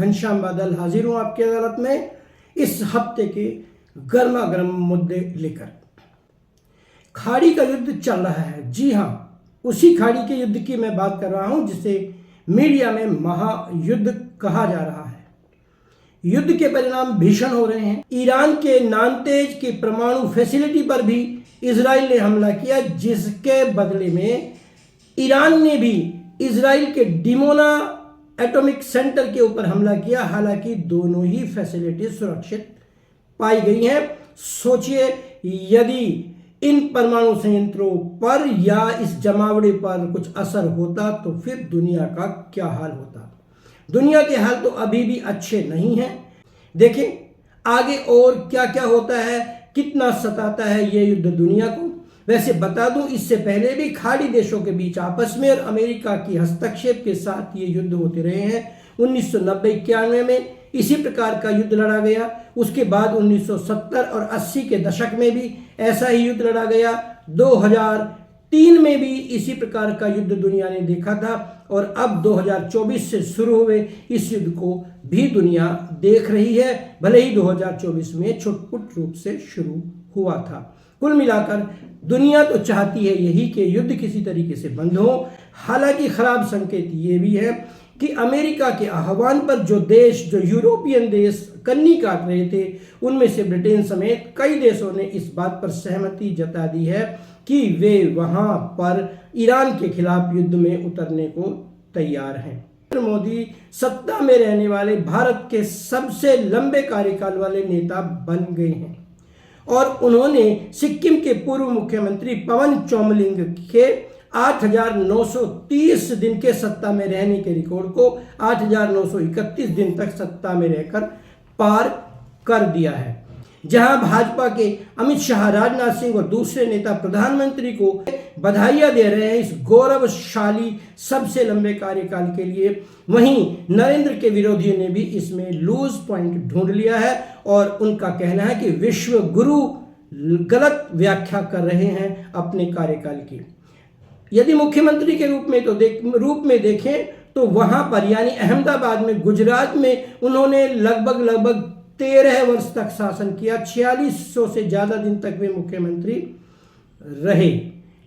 घनश्याम बादल हाजिर हूं आपकी अदालत में इस हफ्ते के गर्मा गर्म मुद्दे लेकर। खाड़ी का युद्ध चल रहा है। जी हां, उसी खाड़ी के युद्ध की मैं बात कर रहा हूं जिसे मीडिया में महायुद्ध कहा जा रहा है। युद्ध के परिणाम भीषण हो रहे हैं। ईरान के नानतेज की परमाणु फैसिलिटी पर भी इजराइल ने हमला किया, जिसके बदले में ईरान ने भी इजराइल के डिमोना एटॉमिक सेंटर के ऊपर हमला किया। हालांकि दोनों ही फैसिलिटी सुरक्षित पाई गई हैं। सोचिए, यदि इन परमाणु संयंत्रों पर या इस जमावड़े पर कुछ असर होता तो फिर दुनिया का क्या हाल होता। दुनिया के हाल तो अभी भी अच्छे नहीं हैं। देखें आगे और क्या क्या होता है, कितना सताता है ये युद्ध दुनिया को। वैसे बता दूं, इससे पहले भी खाड़ी देशों के बीच आपस में और अमेरिका की हस्तक्षेप के साथ ये युद्ध होते रहे हैं। 1990-91 में इसी प्रकार का युद्ध लड़ा गया। उसके बाद 1970 और 80 के दशक में भी ऐसा ही युद्ध लड़ा गया। 2003 में भी इसी प्रकार का युद्ध दुनिया ने देखा था और अब 2024 से शुरू हुए इस युद्ध को भी दुनिया देख रही है, भले ही 2024 में छुटपुट रूप से शुरू हुआ था। कुल मिलाकर दुनिया तो चाहती है यही कि युद्ध किसी तरीके से बंद हो। हालांकि खराब संकेत ये भी है कि अमेरिका के आह्वान पर जो यूरोपियन देश कन्नी काट रहे थे, उनमें से ब्रिटेन समेत कई देशों ने इस बात पर सहमति जता दी है कि वे वहां पर ईरान के खिलाफ युद्ध में उतरने को तैयार हैं। नरेंद्र मोदी सत्ता में रहने वाले भारत के सबसे लंबे कार्यकाल वाले नेता बन गए हैं और उन्होंने सिक्किम के पूर्व मुख्यमंत्री पवन चौमलिंग के 8,930 दिन के सत्ता में रहने के रिकॉर्ड को 8,931 दिन तक सत्ता में रहकर पार कर दिया है। जहां भाजपा के अमित शाह, राजनाथ सिंह और दूसरे नेता प्रधानमंत्री को बधाइयां दे रहे हैं इस गौरवशाली सबसे लंबे कार्यकाल के लिए, वहीं नरेंद्र के विरोधियों ने भी इसमें लूज पॉइंट ढूंढ लिया है और उनका कहना है कि विश्व गुरु गलत व्याख्या कर रहे हैं अपने कार्यकाल की। यदि मुख्यमंत्री के रूप में देखें तो वहां पर यानी अहमदाबाद में, गुजरात में उन्होंने लगभग 13 वर्ष तक शासन किया। 4600 से ज्यादा दिन तक वे मुख्यमंत्री रहे।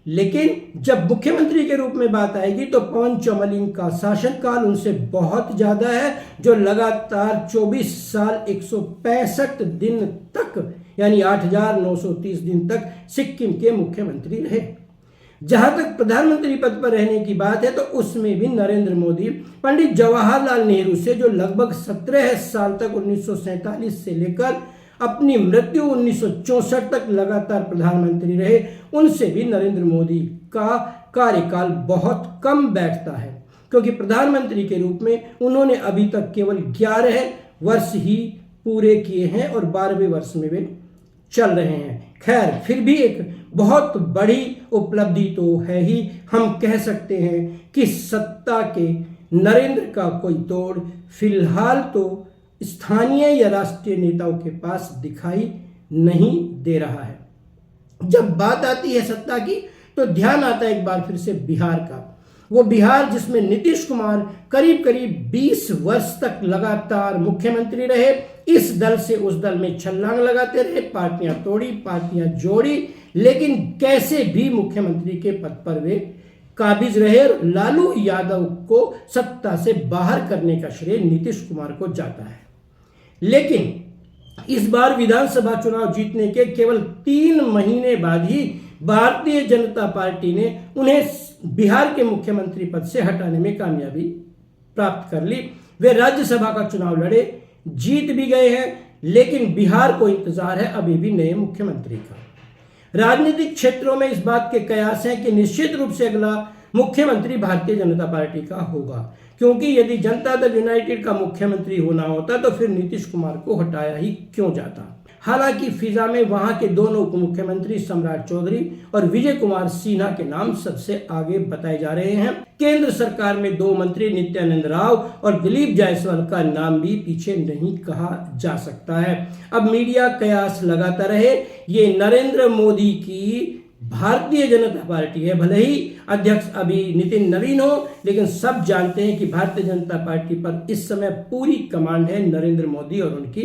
लेकिन जब मुख्यमंत्री के रूप में बात आएगी तो पवन चौमलिंग का शासनकाल उनसे बहुत ज्यादा है, जो लगातार 24 साल 165 दिन तक यानी 8,930 दिन तक सिक्किम के मुख्यमंत्री रहे। जहां तक प्रधानमंत्री पद पर रहने की बात है तो उसमें भी नरेंद्र मोदी पंडित जवाहरलाल नेहरू से, जो लगभग 17 साल तक 1947 से लेकर अपनी मृत्यु 1964 तक लगातार प्रधानमंत्री रहे, उनसे भी नरेंद्र मोदी का कार्यकाल बहुत कम बैठता है, क्योंकि प्रधानमंत्री के रूप में उन्होंने अभी तक केवल 11 वर्ष ही पूरे किए हैं और 12वें वर्ष में वे चल रहे हैं। खैर, फिर भी एक बहुत बड़ी उपलब्धि तो है ही। हम कह सकते हैं कि सत्ता के नरेंद्र का कोई तोड़ फिलहाल तो स्थानीय या राष्ट्रीय नेताओं के पास दिखाई नहीं दे रहा है। जब बात आती है सत्ता की तो ध्यान आता है एक बार फिर से बिहार का। वो बिहार जिसमें नीतीश कुमार करीब 20 वर्ष तक लगातार मुख्यमंत्री रहे, इस दल से उस दल में छलांग लगाते रहे, पार्टियां तोड़ी, पार्टियां जोड़ी, लेकिन कैसे भी मुख्यमंत्री के पद पर वे काबिज रहे। लालू यादव को सत्ता से बाहर करने का श्रेय नीतीश कुमार को जाता है। लेकिन इस बार विधानसभा चुनाव जीतने के केवल 3 महीने बाद ही भारतीय जनता पार्टी ने उन्हें बिहार के मुख्यमंत्री पद से हटाने में कामयाबी प्राप्त कर ली। वे राज्यसभा का चुनाव लड़े, जीत भी गए हैं, लेकिन बिहार को इंतजार है अभी भी नए मुख्यमंत्री का। राजनीतिक क्षेत्रों में इस बात के कयास हैं कि निश्चित रूप से अगला मुख्यमंत्री भारतीय जनता पार्टी का होगा, क्योंकि यदि जनता दल यूनाइटेड का मुख्यमंत्री होना होता तो फिर नीतीश कुमार को हटाया ही क्यों जाता। हालांकि फिजा में वहां के दोनों उप मुख्यमंत्री सम्राट चौधरी और विजय कुमार सिन्हा के नाम सबसे आगे बताए जा रहे हैं। केंद्र सरकार में 2 मंत्री नित्यानंद राव और दिलीप जायसवाल का नाम भी पीछे नहीं कहा जा सकता है। अब मीडिया कयास लगाता रहे, ये नरेंद्र मोदी की भारतीय जनता पार्टी है। भले ही अध्यक्ष अभी नितिन नवीन हो, लेकिन सब जानते हैं कि भारतीय जनता पार्टी पर इस समय पूरी कमांड है नरेंद्र मोदी और उनकी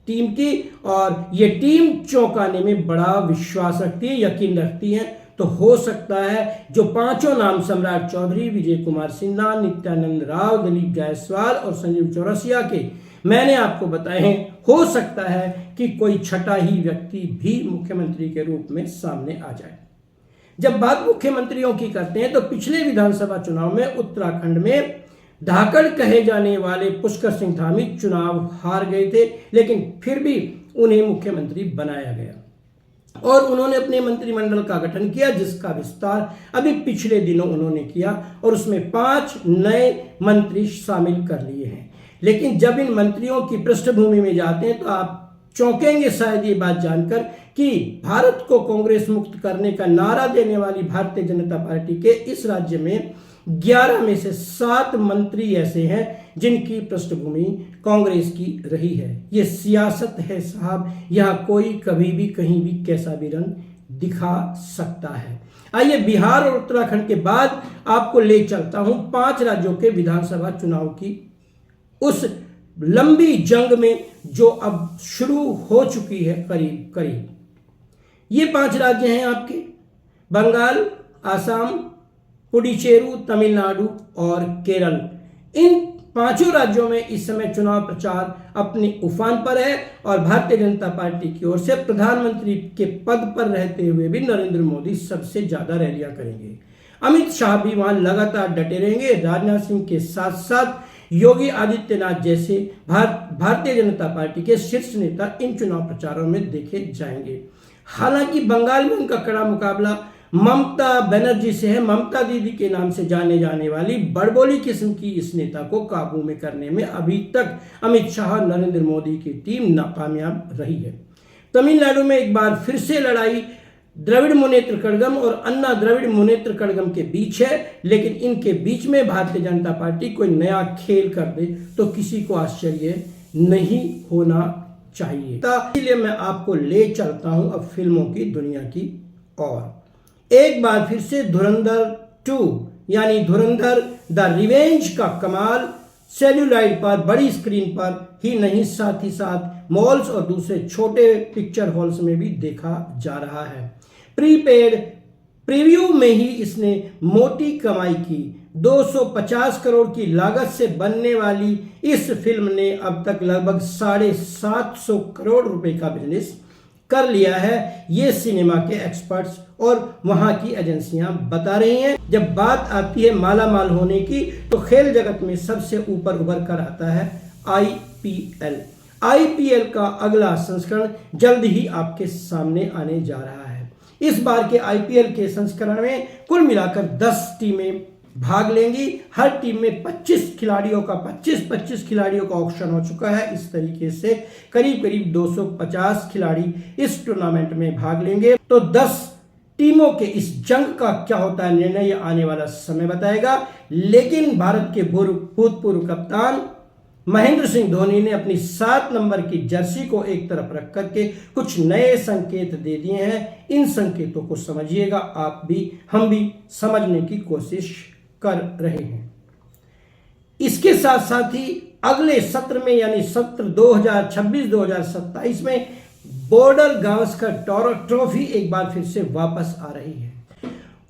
टीम की, और ये टीम चौंकाने में बड़ा विश्वास रखती है, यकीन रखती है। तो हो सकता है जो पांचों नाम सम्राट चौधरी, विजय कुमार सिन्हा, नित्यानंद राव, दिलीप जायसवाल और संजीव चौरसिया के मैंने आपको बताए हैं, हो सकता है कि कोई छठा ही व्यक्ति भी मुख्यमंत्री के रूप में सामने आ जाए। जब बात मुख्यमंत्रियों की करते हैं तो पिछले विधानसभा चुनाव में उत्तराखंड में धाकड़ कहे जाने वाले पुष्कर सिंह धामी चुनाव हार गए थे, लेकिन फिर भी उन्हें मुख्यमंत्री बनाया गया और उन्होंने अपने मंत्रिमंडल का गठन किया, जिसका विस्तार अभी पिछले दिनों उन्होंने किया और उसमें 5 नए मंत्री शामिल कर लिए हैं। लेकिन जब इन मंत्रियों की पृष्ठभूमि में जाते हैं तो आप चौंकेंगे शायद ये बात जानकर कि भारत को कांग्रेस मुक्त करने का नारा देने वाली भारतीय जनता पार्टी के इस राज्य में 11 में से 7 मंत्री ऐसे हैं जिनकी पृष्ठभूमि कांग्रेस की रही है। ये सियासत है साहब, यहां कोई कभी भी कहीं भी कैसा भी रंग दिखा सकता है। आइए बिहार और उत्तराखंड के बाद आपको ले चलता हूं 5 राज्यों के विधानसभा चुनाव की उस लंबी जंग में जो अब शुरू हो चुकी है करीब करीब। ये 5 राज्य हैं आपके बंगाल, आसाम, पुडुचेरी, तमिलनाडु और केरल। इन 5 राज्यों में इस समय चुनाव प्रचार अपनी उफान पर है और भारतीय जनता पार्टी की ओर से प्रधानमंत्री के पद पर रहते हुए भी नरेंद्र मोदी सबसे ज्यादा रैलियां करेंगे। अमित शाह भी वहां लगातार डटे रहेंगे। राजनाथ सिंह के साथ साथ योगी आदित्यनाथ जैसे भारतीय जनता पार्टी के शीर्ष नेता इन चुनाव प्रचारों में देखे जाएंगे। हालांकि बंगाल में उनका कड़ा मुकाबला ममता बनर्जी से है। ममता दीदी के नाम से जाने जाने वाली बड़बोली किस्म की इस नेता को काबू में करने में अभी तक अमित शाह, नरेंद्र मोदी की टीम नाकामयाब रही है। तमिलनाडु में एक बार फिर से लड़ाई द्रविड़ मुनेत्र कड़गम और अन्ना द्रविड़ मुनेत्र कड़गम के बीच है, लेकिन इनके बीच में भारतीय जनता पार्टी कोई नया खेल कर दे तो किसी को आश्चर्य नहीं होना चाहिए। इसलिए मैं आपको ले चलता हूं अब फिल्मों की दुनिया की ओर। एक बार फिर से धुरंधर 2 यानी धुरंधर द रिवेंज का कमाल सेल्यूलाइड पर, बड़ी स्क्रीन पर ही नहीं, साथ ही साथ मॉल्स और दूसरे छोटे पिक्चर हॉल्स में भी देखा जा रहा है। प्रीपेड प्रीव्यू में ही इसने मोटी कमाई की। 250 करोड़ की लागत से बनने वाली इस फिल्म ने अब तक लगभग 750 करोड़ रुपए का बिजनेस कर लिया है, ये सिनेमा के एक्सपर्ट्स और वहां की एजेंसियां बता रही हैं। जब बात आती है मालामाल होने की तो खेल जगत में सबसे ऊपर उभर कर आता है आईपीएल। आईपीएल का अगला संस्करण जल्द ही आपके सामने आने जा रहा है। इस बार के आईपीएल के संस्करण में कुल मिलाकर 10 टीमें भाग लेंगी। हर टीम में 25 खिलाड़ियों का ऑक्शन हो चुका है। इस तरीके से करीब करीब 250 खिलाड़ी इस टूर्नामेंट में भाग लेंगे। तो 10 टीमों के इस जंग का क्या होता है निर्णय, यह आने वाला समय बताएगा। लेकिन भारत के भूतपूर्व कप्तान महेंद्र सिंह धोनी ने अपनी 7 नंबर की जर्सी को एक तरफ रख करके कुछ नए संकेत दे दिए हैं। इन संकेतों को समझिएगा, आप भी हम भी समझने की कोशिश कर रहे हैं। इसके साथ साथ ही अगले सत्र में यानी सत्र 2026-2027 में बॉर्डर गावस्कर ट्रॉफी एक बार फिर से वापस आ रही है।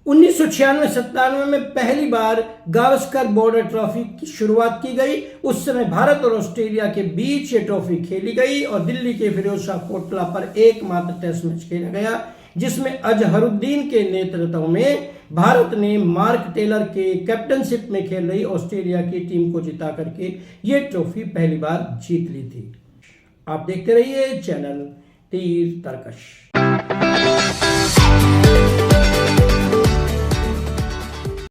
1996-97 में पहली बार गावस्कर बॉर्डर ट्रॉफी की शुरुआत की गई। उस समय भारत और ऑस्ट्रेलिया के बीच ये ट्रॉफी खेली गई और दिल्ली के फिरोज शाह कोटला पर एकमात्र टेस्ट मैच खेला गया, जिसमें अजहरुद्दीन के नेतृत्व में भारत ने मार्क टेलर के कैप्टनशिप में खेल रही ऑस्ट्रेलिया की टीम को जिता करके ये ट्रॉफी पहली बार जीत ली थी। आप देखते रहिए चैनल तीर तर्कश।